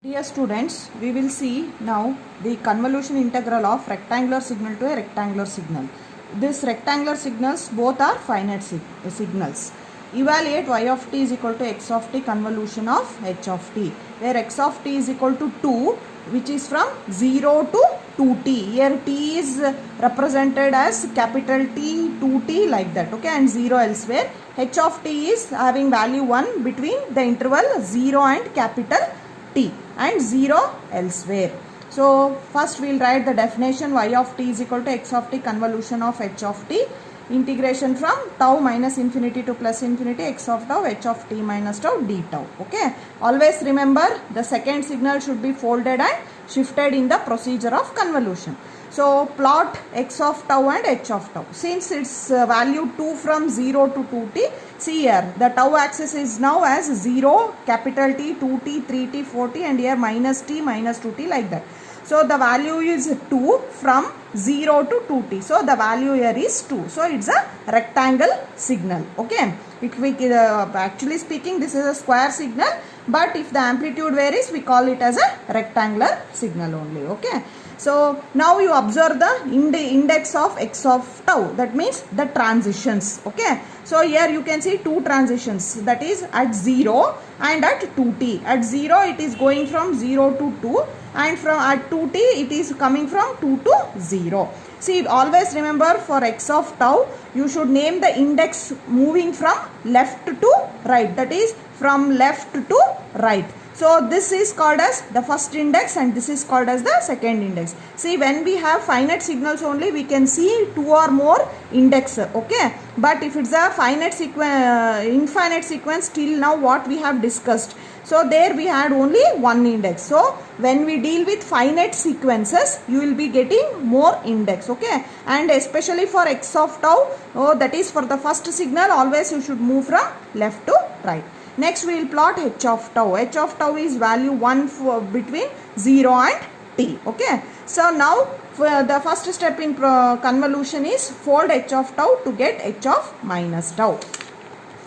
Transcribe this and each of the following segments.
Dear students, we will see now the convolution integral of rectangular signal to a rectangular signal. This rectangular signals both are finite signals. Evaluate y of t is equal to x of t convolution of h of t, where x of t is equal to 2, which is from 0 to 2t. Here t is represented as capital T, 2t like that, okay, and 0 elsewhere. H of t is having value 1 between the interval 0 and capital T and 0 elsewhere. So first we will write the definition. Y of t is equal to x of t convolution of h of t, integration from tau minus infinity to plus infinity x of tau h of t minus tau d tau. Okay, always remember the second signal should be folded and shifted in the procedure of convolution. So plot x of tau and h of tau. Since its value 2 from 0 to 2t, see here the tau axis is now as 0, capital T, 2t, 3t, 4t, and here minus t, minus 2t like that. So the value is 2 from 0 to 2t. So the value here is 2. So it's a rectangle signal. Okay. Actually speaking, this is a square signal, but if the amplitude varies, we call it as a rectangular signal only. Okay. So now you observe the index of x of tau, that means the transitions. Okay. So here you can see two transitions, that is at 0 and at 2t. At 0 it is going from 0 to 2, and from at 2t it is coming from 2 to 0. See, always remember for x of tau you should name the index moving from left to right, that is from left to right. So this is called as the first index and this is called as the second index. See, when we have finite signals only, we can see two or more indexes, okay. But if it's a finite sequence, infinite sequence, till now what we have discussed, so there we had only one index. So when we deal with finite sequences, you will be getting more index, okay. And especially for x of tau, that is for the first signal, always you should move from left to right. Next we will plot h of tau. H of tau is value 1 between 0 and t. Okay. So now the first step in convolution is fold h of tau to get h of minus tau.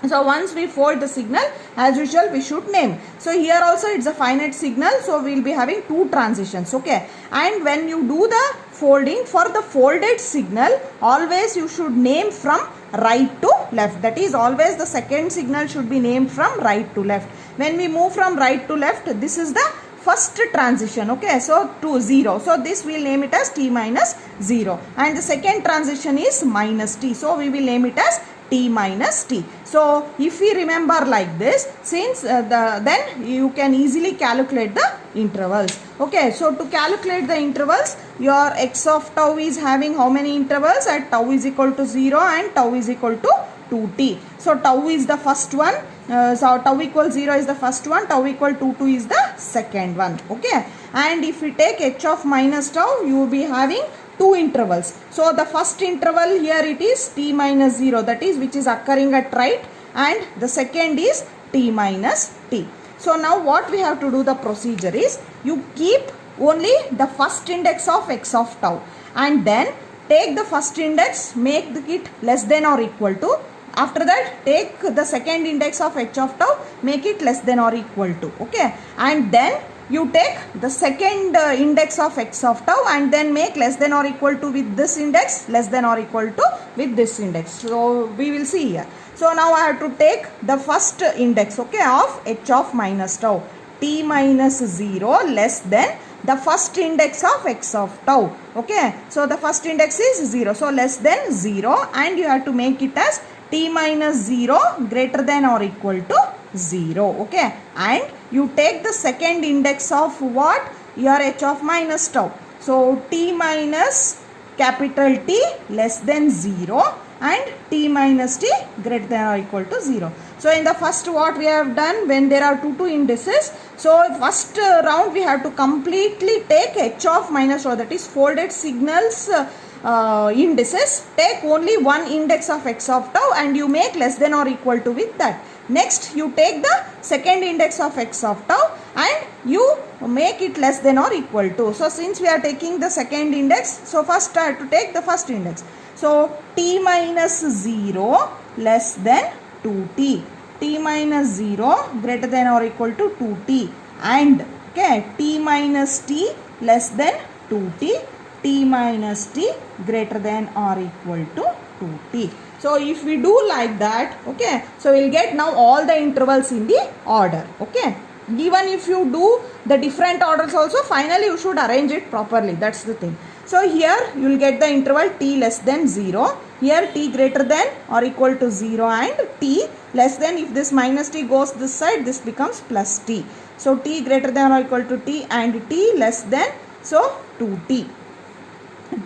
So once we fold the signal, as usual we should name. So here also it's a finite signal, so we will be having two transitions, okay. And when you do the folding, for the folded signal, always you should name from right to left. That is, always the second signal should be named from right to left. When we move from right to left, this is the first transition, okay. So to 0, so this we will name it as t minus 0, and the second transition is minus t, so we will name it as t minus t. So if we remember like this, since then you can easily calculate the intervals. Okay, so to calculate the intervals, your x of tau is having how many intervals? At tau is equal to 0 and tau is equal to 2t. So tau is the first one. So tau equal 0 is the first one, tau equal to 2 is the second one. Okay, and if we take h of minus tau, you will be having two intervals. So the first interval here it is t minus 0, that is which is occurring at right, and the second is t minus t. So now what we have to do, the procedure is you keep only the first index of x of tau and then take the first index, make it less than or equal to. After that, take the second index of h of tau, make it less than or equal to, okay. And then you take the second index of x of tau and then make less than or equal to with this index, less than or equal to with this index. So we will see here. So now I have to take the first index, okay, of h of minus tau, t minus 0 less than the first index of x of tau, okay. So the first index is 0, so less than 0, and you have to make it as t minus 0 greater than or equal to 0, okay. And you take the second index of what? Your h of minus tau. So t minus capital T less than 0 and t minus t greater than or equal to 0. So in the first what we have done, when there are two indices, so first round we have to completely take h of minus tau, that is folded signals indices, take only one index of x of tau and you make less than or equal to with that. Next you take the second index of x of tau and you make it less than or equal to. So since we are taking the second index, so first I have to take the first index. So t minus 0 less than 2t, t minus 0 greater than or equal to 2t, and Okay, t minus t less than 2t, t minus t greater than or equal to 2t. So if we do like that, okay, so we'll get now all the intervals in the order. Okay, even if you do the different orders also, finally you should arrange it properly. That's the thing. So here you will get the interval t less than 0, here t greater than or equal to 0, and t less than, if this minus t goes this side, this becomes plus t. So t greater than or equal to t, and t less than, so 2t.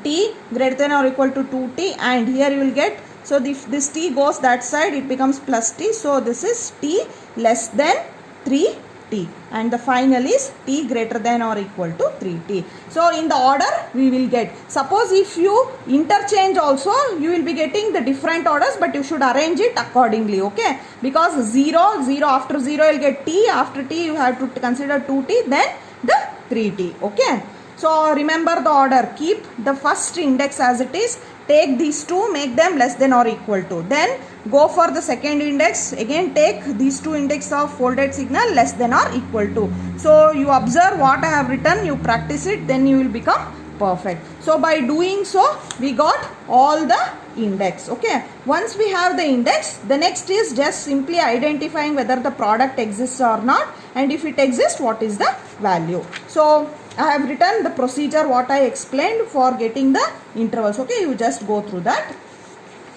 T greater than or equal to 2t, and here you will get, so if this t goes that side, it becomes plus t. So this is t less than 3t, and the final is t greater than or equal to 3t. So in the order we will get, suppose if you interchange also, you will be getting the different orders, but you should arrange it accordingly. Okay, because 0, 0, after 0 you will get t, after t you have to consider 2t, then the 3t. Okay, so remember the order, keep the first index as it is, take these two, make them less than or equal to, then go for the second index, again take these two index of folded signal less than or equal to. So you observe what I have written, you practice it, then you will become perfect. So by doing so, we got all the index. Okay, once we have the index, the next is just simply identifying whether the product exists or not, and if it exists, what is the value. So I have written the procedure what I explained for getting the intervals. Okay, you just go through that.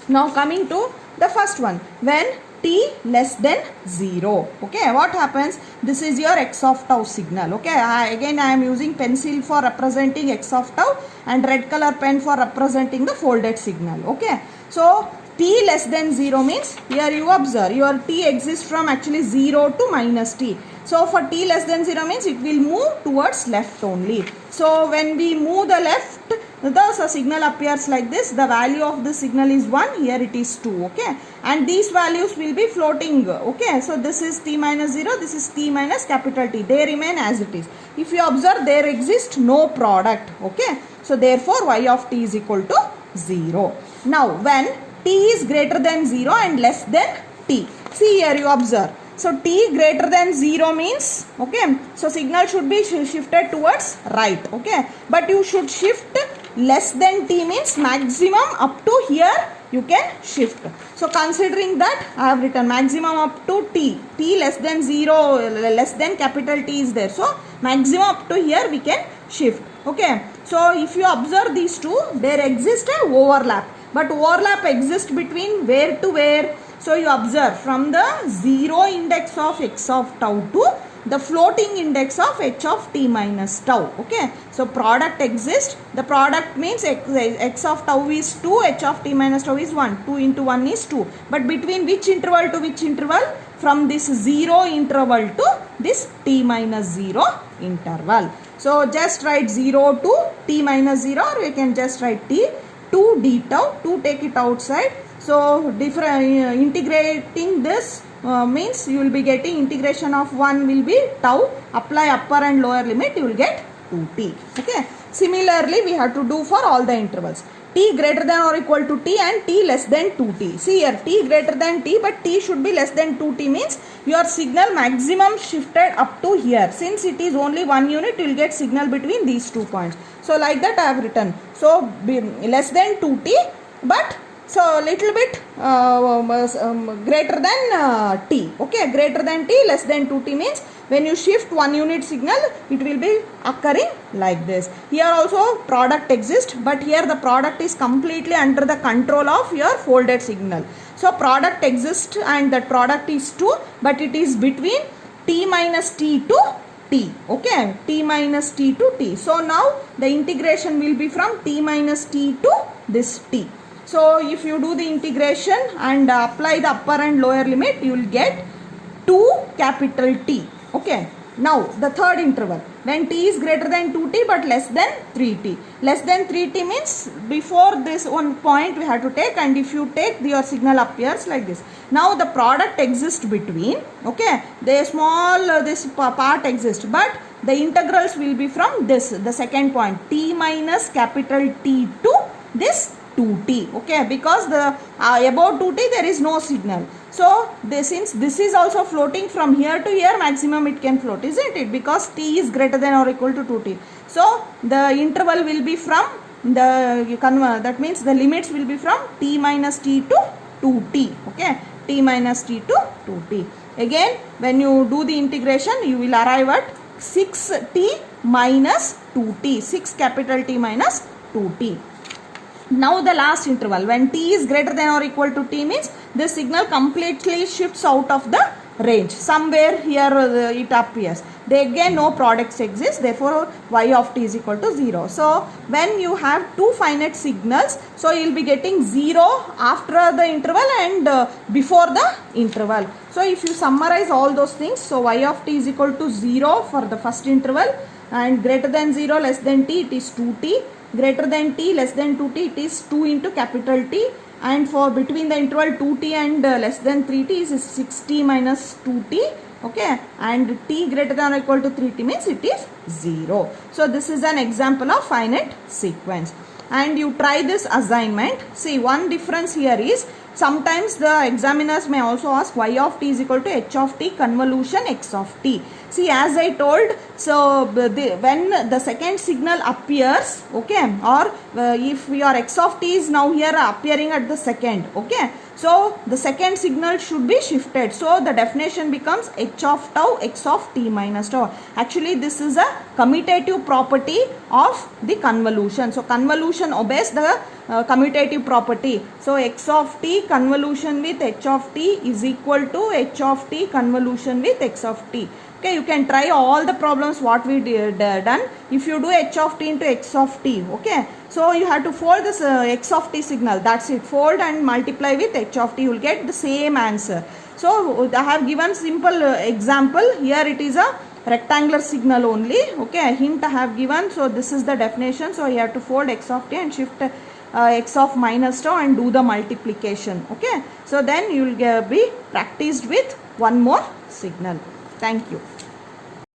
Now coming to the first one, when t less than 0. Okay, what happens? This is your x of tau signal. Okay, again I am using pencil for representing x of tau and red color pen for representing the folded signal. Okay, so t less than 0 means, here you observe your t exists from actually 0 to minus t. So for t less than 0 means it will move towards left only. So when we move the left, the signal appears like this. The value of the signal is 1, here it is 2. Okay, and these values will be floating. Okay, so this is t minus 0, this is t minus capital T. They remain as it is. If you observe, there exists no product. Okay, so therefore y of t is equal to 0. Now when t is greater than 0 and less than t, see here you observe. So t greater than 0 means, okay, so signal should be shifted towards right. Okay, but you should shift less than t means maximum up to here you can shift. So considering that, I have written maximum up to t, t less than 0, less than capital T is there. So maximum up to here we can shift. Okay, so if you observe these two, there exists an overlap, but overlap exists between where to where. So you observe from the 0 index of x of tau to the floating index of h of t minus tau. Okay, so product exists. The product means x of tau is 2, h of t minus tau is 1. 2 into 1 is 2. But between which interval to which interval? From this 0 interval to this t minus 0 interval. So just write 0 to t minus 0, or you can just write t 2 d tau, 2 take it outside. So integrating this means you will be getting integration of 1 will be tau, apply upper and lower limit, you will get 2t. Okay, similarly we have to do for all the intervals, t greater than or equal to t and t less than 2t. See here, t greater than t, but t should be less than 2t means your signal maximum shifted up to here. Since it is only 1 unit, you will get signal between these 2 points. So like that I have written. So less than 2t, but so little bit greater than t. Okay, greater than t, less than 2t means when you shift 1 unit signal, it will be occurring like this. Here also product exists, but here the product is completely under the control of your folded signal. So product exists and that product is 2, but it is between t minus t to t. Okay, t minus t to t. So now the integration will be from t minus t to this t. So if you do the integration and apply the upper and lower limit, you will get 2 capital T. Okay. Now the third interval, when t is greater than 2t but less than 3t. Less than 3t means before this one point we have to take, and if you take, your signal appears like this. Now the product exists between, okay, the small this part exists, but the integrals will be from this, the second point, t minus capital T to this 2t. Okay, because the above 2t there is no signal. So since this is also floating from here to here, maximum it can float, isn't it? Because t is greater than or equal to 2t. So the interval will be from that means the limits will be from t minus t to 2t. Okay, t minus t to 2t. Again, when you do the integration, you will arrive at 6t minus 2t, 6 capital T minus 2t. Now the last interval, when t is greater than or equal to t means the signal completely shifts out of the range. Somewhere here it appears. They again no products exist, therefore y of t is equal to 0. So when you have two finite signals, so you will be getting 0 after the interval and before the interval. So if you summarize all those things, so y of t is equal to 0 for the first interval, and greater than 0 less than t it is 2t, greater than t less than 2t it is 2 into capital T, and for between the interval 2t and less than 3t is 6t minus 2t. Okay, and t greater than or equal to 3t means it is 0. So this is an example of finite sequence, and you try this assignment. See, one difference here is sometimes the examiners may also ask y of t is equal to h of t convolution x of t. See, as I told, so when the second signal appears, okay, or if your x of t is now here appearing at the second, okay, so the second signal should be shifted. So the definition becomes h of tau x of t minus tau. Actually, this is a commutative property of the convolution. So convolution obeys the commutative property. So x of t convolution with h of t is equal to h of t convolution with x of t. Okay, you can try all the problems what we done. If you do h of t into x of t, okay, so you have to fold this x of t signal, that's it, fold and multiply with h of t, you will get the same answer. So I have given simple example. Here it is a rectangular signal only, okay, hint I have given. So this is the definition. So you have to fold x of t and shift x of minus tau and do the multiplication. Okay, so then you will be practiced with one more signal. Thank you.